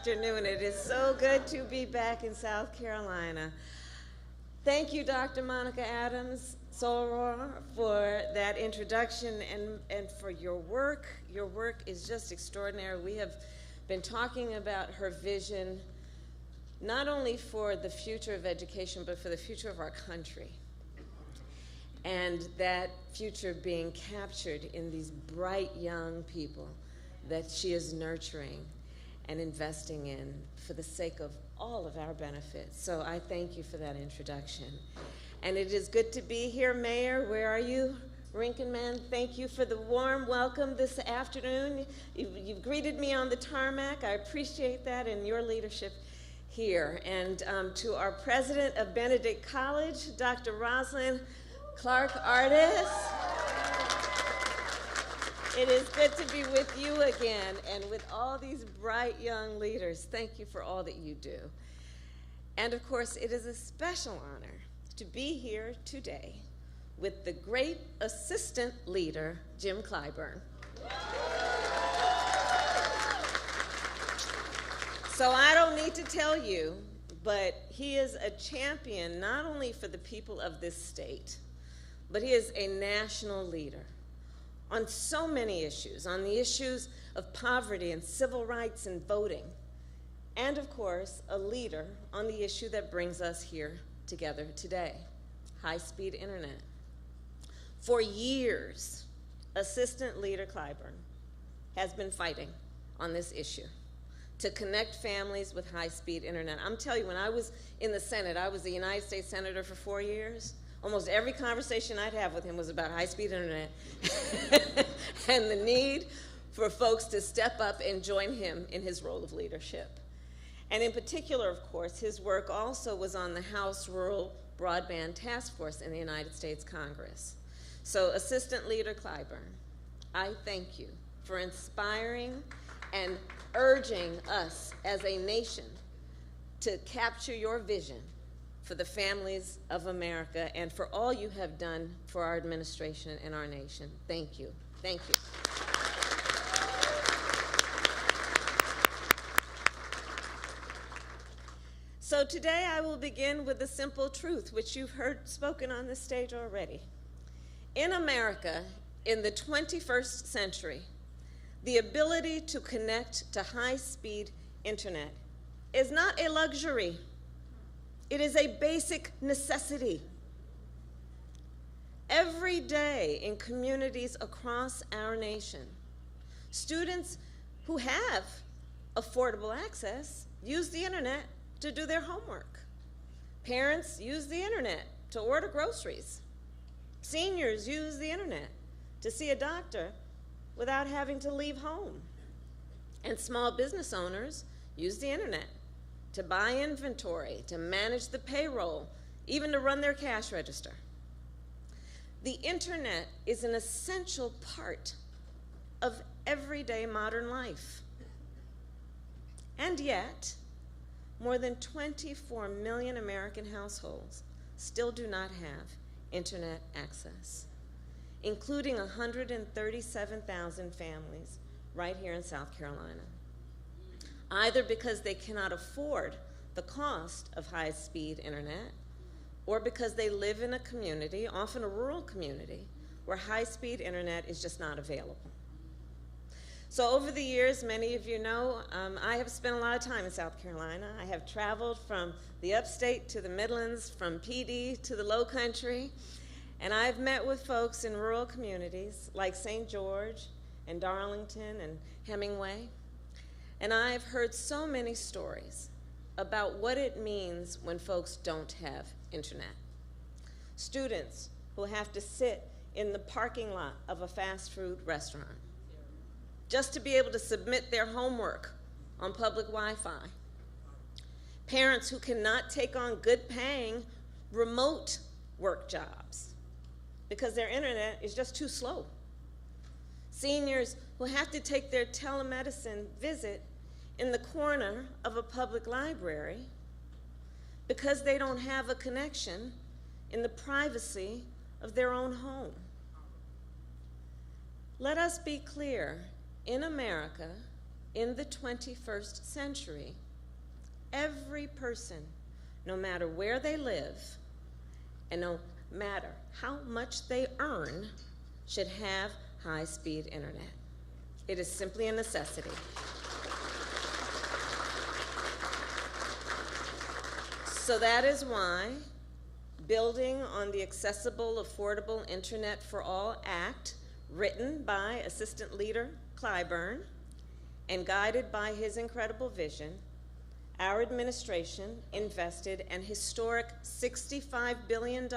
afternoon. It is so good to be back in South Carolina. Thank you, Dr. Monica Adams Soror, for that introduction and for your work. Your work is just extraordinary. We have been talking about her vision, not only for the future of education, but for the future of our country. And that future being captured in these bright young people that she is nurturing and investing in for the sake of all of our benefits. So I thank you for that introduction. And it is good to be here. Mayor, where are you? Rinkenman, thank you for the warm welcome this afternoon. You've greeted me on the tarmac. I appreciate that and your leadership here. And to our president of Benedict College, Dr. Rosalind Clark-Artis. It is good to be with you again and with all these bright young leaders. Thank you for all that you do. And of course, it is a special honor to be here today with the great assistant leader, Jim Clyburn. So I don't need to tell you, but he is a champion not only for the people of this state, but he is a national leader on so many issues, on the issues of poverty and civil rights and voting, and of course, a leader on the issue that brings us here together today, high-speed internet. For years, Assistant Leader Clyburn has been fighting on this issue to connect families with high-speed internet. I'm telling you, when I was in the Senate, I was the United States Senator for 4 years. Almost every conversation I'd have with him was about high-speed internet and the need for folks to step up and join him in his role of leadership. And in particular, of course, his work also was on the House Rural Broadband Task Force in the United States Congress. So, Assistant Leader Clyburn, I thank you for inspiring and urging us as a nation to capture your vision for the families of America and for all you have done for our administration and our nation. Thank you. Thank you. So today I will begin with the simple truth, which you've heard spoken on this stage already. In America, in the 21st century, the ability to connect to high-speed internet is not a luxury. It is a basic necessity. Every day in communities across our nation, students who have affordable access use the internet to do their homework. Parents use the internet to order groceries. Seniors use the internet to see a doctor without having to leave home. And small business owners use the internet to buy inventory, to manage the payroll, even to run their cash register. The internet is an essential part of everyday modern life. And yet, more than 24 million American households still do not have internet access, including 137,000 families right here in South Carolina, either because they cannot afford the cost of high-speed internet or because they live in a community, often a rural community, where high-speed internet is just not available. So over the years, many of you know, I have spent a lot of time in South Carolina. I have traveled from the upstate to the Midlands, from PD to the Low Country, and I've met with folks in rural communities like St. George and Darlington and Hemingway, and I've heard so many stories about what it means when folks don't have internet. Students who have to sit in the parking lot of a fast food restaurant just to be able to submit their homework on public Wi-Fi. Parents who cannot take on good paying remote work jobs because their internet is just too slow. Seniors who have to take their telemedicine visit in the corner of a public library because they don't have a connection in the privacy of their own home. Let us be clear. In America, in the 21st century, every person, no matter where they live and no matter how much they earn, should have high-speed internet. It is simply a necessity. So that is why, building on the Accessible, Affordable Internet for All Act, written by Assistant Leader Clyburn and guided by his incredible vision, our administration invested an historic $65 billion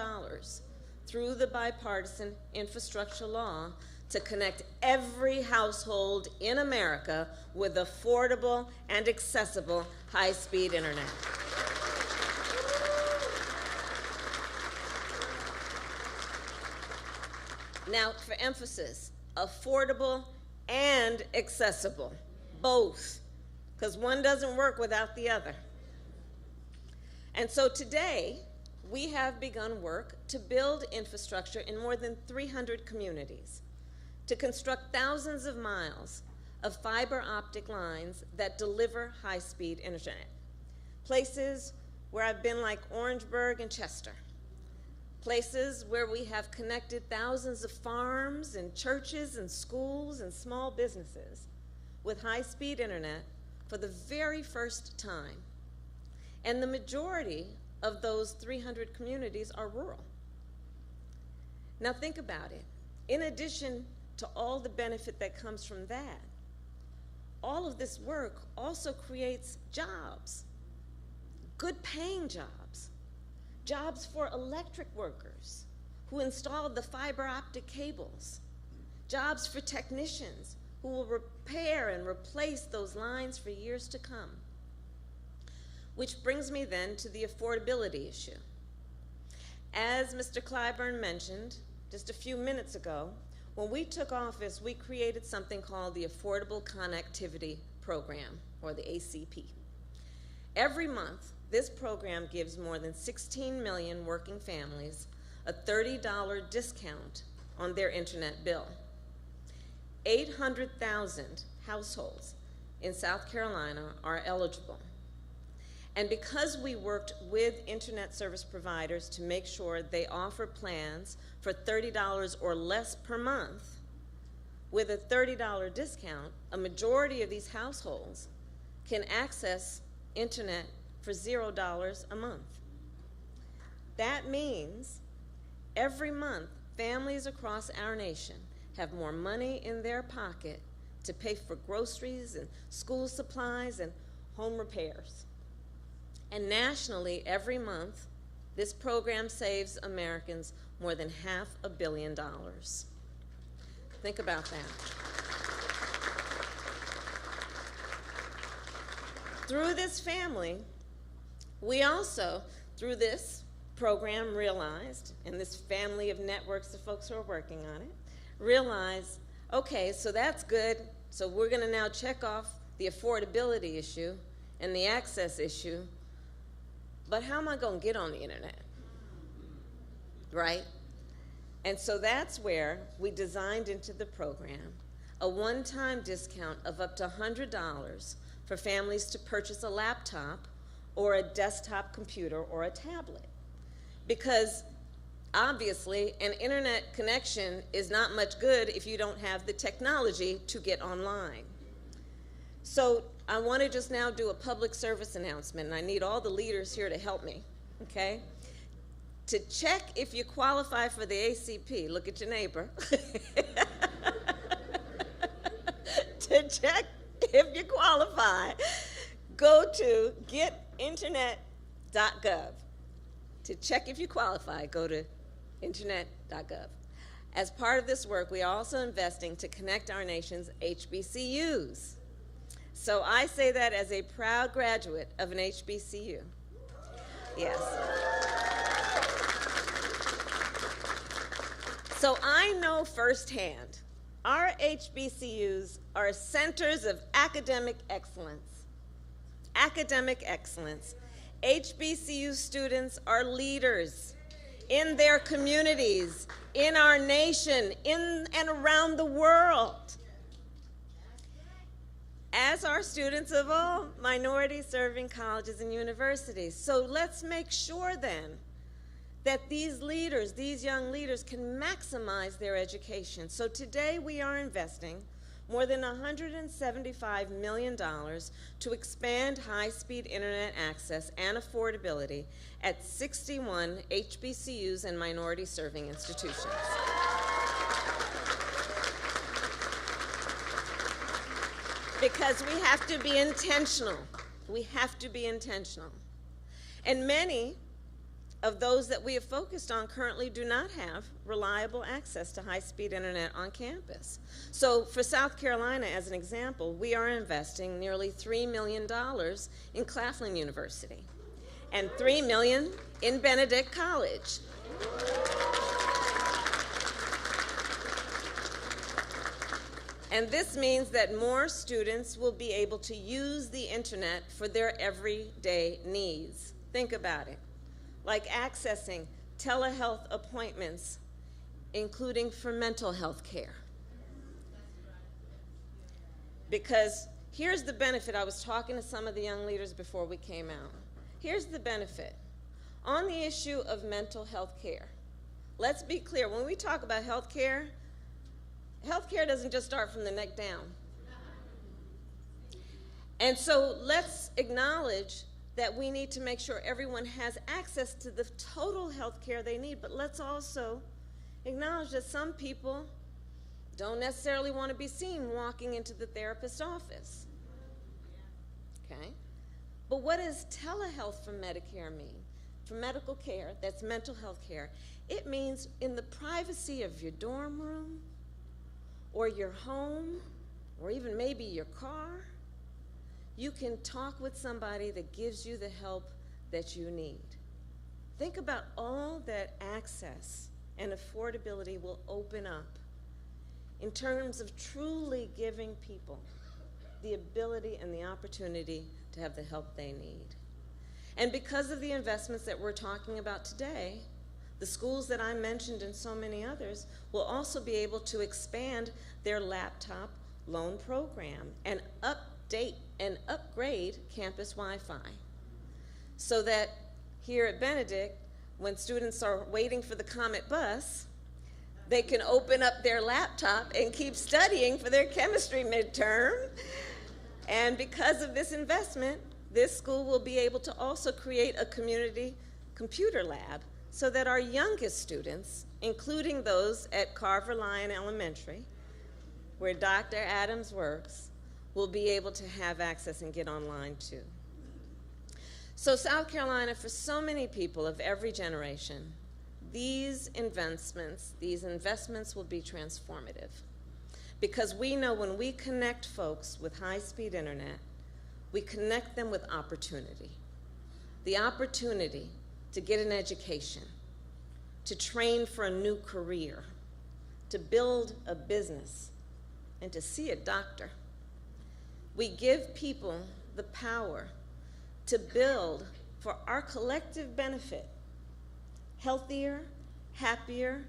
through the bipartisan infrastructure law to connect every household in America with affordable and accessible high-speed internet. Now, for emphasis, affordable and accessible, both, because one doesn't work without the other. And so today, we have begun work to build infrastructure in more than 300 communities, to construct thousands of miles of fiber optic lines that deliver high-speed internet. Places where I've been, like Orangeburg and Chester. Places where we have connected thousands of farms and churches and schools and small businesses with high-speed internet for the very first time. And the majority of those 300 communities are rural. Now think about it. In addition to all the benefit that comes from that, all of this work also creates jobs, good paying jobs, jobs for electric workers who install the fiber optic cables, jobs for technicians who will repair and replace those lines for years to come. Which brings me then to the affordability issue. As Mr. Clyburn mentioned just a few minutes ago, when we took office, we created something called the Affordable Connectivity Program, or the ACP. Every month, this program gives more than 16 million working families a $30 discount on their internet bill. 800,000 households in South Carolina are eligible. And because we worked with internet service providers to make sure they offer plans for $30 or less per month, with a $30 discount, a majority of these households can access internet for $0 a month. That means every month, families across our nation have more money in their pocket to pay for groceries and school supplies and home repairs. And nationally, every month, this program saves Americans more than $500 million. Think about that. Through this family, we also, through this program, realized, and this family of networks of folks who are working on it, realized, okay, so that's good, so we're going to now check off the affordability issue and the access issue, but how am I going to get on the internet, right? And so that's where we designed into the program a one-time discount of up to $100 for families to purchase a laptop or a desktop computer or a tablet. Because obviously, an internet connection is not much good if you don't have the technology to get online. So I want to just now do a public service announcement, and I need all the leaders here to help me, okay? To check if you qualify for the ACP, look at your neighbor. To check if you qualify, go to getinternet.gov. To check if you qualify, go to internet.gov. As part of this work, we are also investing to connect our nation's HBCUs. So I say that as a proud graduate of an HBCU. Yes. So I know firsthand, our HBCUs are centers of academic excellence. Academic excellence. HBCU students are leaders in their communities, in our nation, in and around the world. as are students of all minority-serving colleges and universities. So let's make sure then that these leaders, these young leaders, can maximize their education. So today we are investing more than $175 million to expand high-speed internet access and affordability at 61 HBCUs and minority-serving institutions. Because we have to be intentional. We have to be intentional. And many of those that we have focused on currently do not have reliable access to high-speed internet on campus. So for South Carolina, as an example, we are investing nearly $3 million in Claflin University and $3 million in Benedict College. And this means that more students will be able to use the internet for their everyday needs. Think about it. Like accessing telehealth appointments, including for mental health care. Because here's the benefit. I was talking to some of the young leaders before we came out. Here's the benefit. On the issue of mental health care, let's be clear. When we talk about health care doesn't just start from the neck down. And so let's acknowledge that we need to make sure everyone has access to the total health care they need, but let's also acknowledge that some people don't necessarily want to be seen walking into the therapist's office. Okay? But what does telehealth for Medicare mean? For medical care, that's mental health care. It means in the privacy of your dorm room, or your home, or even maybe your car, you can talk with somebody that gives you the help that you need. Think about all that access and affordability will open up in terms of truly giving people the ability and the opportunity to have the help they need. And because of the investments that we're talking about today, the schools that I mentioned and so many others will also be able to expand their laptop loan program and update and upgrade campus Wi-Fi so that here at Benedict, when students are waiting for the Comet bus, they can open up their laptop and keep studying for their chemistry midterm. And because of this investment, this school will be able to also create a community computer lab so that our youngest students, including those at Carver-Lyon Elementary, where Dr. Adams works, will be able to have access and get online too. So South Carolina, for so many people of every generation, these investments will be transformative. Because we know when we connect folks with high-speed internet, we connect them with opportunity. The opportunity to get an education, to train for a new career, to build a business, and to see a doctor. We give people the power to build, for our collective benefit, healthier, happier,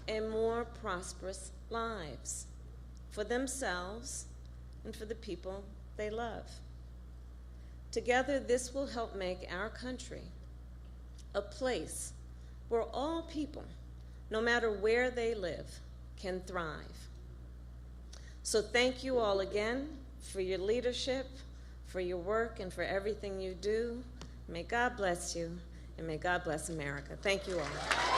and more prosperous lives for themselves and for the people they love. Together, this will help make our country a place where all people, no matter where they live, can thrive. So thank you all again for your leadership, for your work, and for everything you do. May God bless you, and may God bless America. Thank you all.